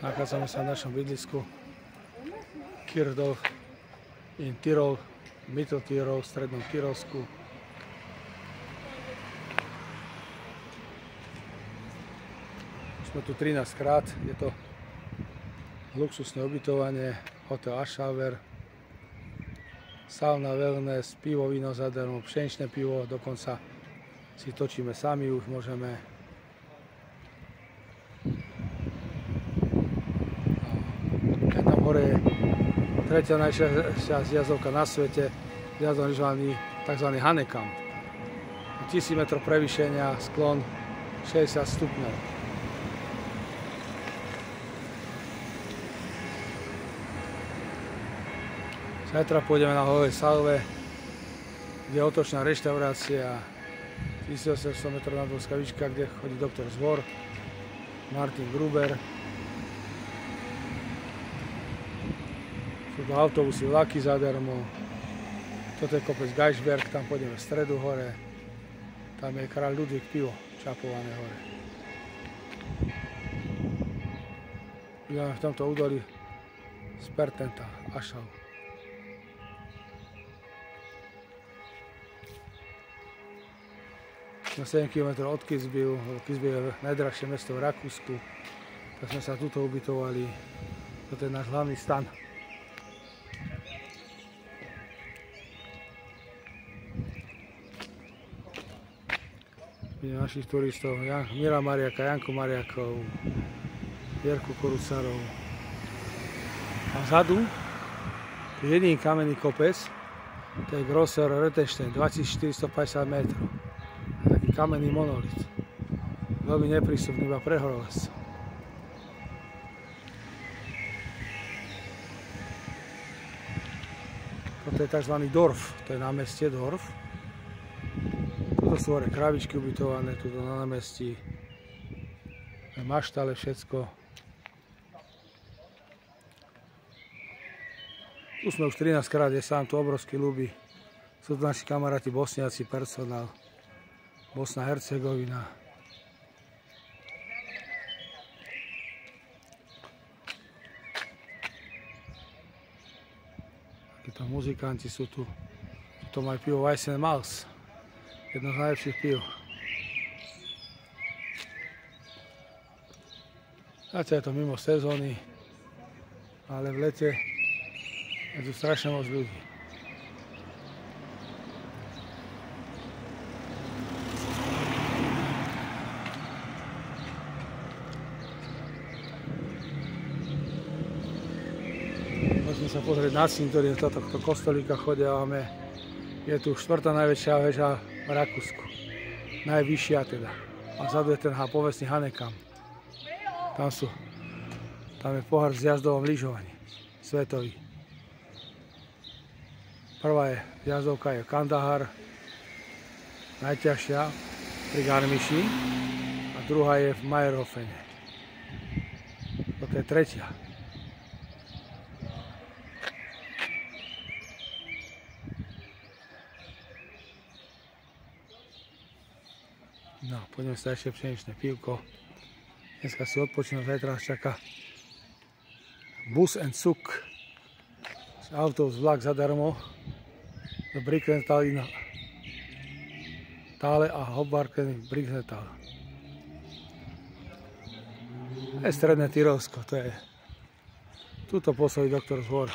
Nachádzame sa v našom bydlisku Kirdorf in Tirol, Mitteltirol, v strednom Tyrolsku. Sme tu 13 krát, je to luxusné ubytovanie, hotel Aschauer, sauna, wellness, pivo, víno zadarmo, pšeničné pivo, dokonca si točíme sami, už môžeme. A tam hore je tretia najšťastnejšia zjazdovka na svete, zjazdom lyžovaný tzv. Hanekamp. 1000 metrov prevýšenia, sklon 60 stupňov. Zajtra pôjdeme na Holovej salve, kde je otočná reštaurácia, 1800 metrov nadmorská výška, kde chodí doktor Zvor, Martin Gruber. Sú to autobusy, vlaky zadarmo. Toto je kopec Geisberg, tam pôjdeme v stredu hore. Tam je kráľ Ludvík pivo, čapované hore. Ideme v tomto údolí z Pertenta, Aschau. Na 7 km od Kitzbühelu, Kitzbühel je najdrahšie mesto v Rakúsku, tak sme sa tuto ubytovali. Toto je náš hlavný stan. Vidíme našich turistov, Mira Mariaka, Janku Mariakov, Jerku Korucarov. A vzadu je jediný kamenný kopec, to je Grosser Rötenstein, 2450 metrov. Taký kamenný monolit. Veľmi neprístupný iba pre horolezcov. Toto je tzv. Dorf, to je námestie Dorf. Toto sú hore krabičky ubytované, tuto na námestí. Maštale, všetko. Tu sme už 13 krát, je sám tu obrovský ľúbi. Sú tu naši kamaráti Bosniaci, personál. Bosna, Hercegovina. Takíto muzikanti sú tu. Tu majú pivo Weissen Malz. Jedno z najlepších piv. Zatiaľ je to mimo sezóny, ale v lete je tu strašne moc ľudí. Môžeme sa pozrieť na cintorín, do tohto kostolíka chodívame. Je tu 4. najväčšia väža v Rakúsku. Najvyššia teda. A vzadu je ten povestný Hanekamp. Tam je pohár v zjazdovom lyžovaní. Svetový. Prvá zjazdovka je Kandahar, najťažšia pri Garmiši. A druhá je v Mayerhofene. Toto je tretia. No, poďme sa ešte pšeničné pivko. Dneska si odpočínam, zajtra nás čaká Bus and Zug. Autobus, vlak zadarmo do Bricklental Tále a Hobbarken Bricklental. To je stredné Tyrolsko, to je. Tuto pôsobí doktor Zvor.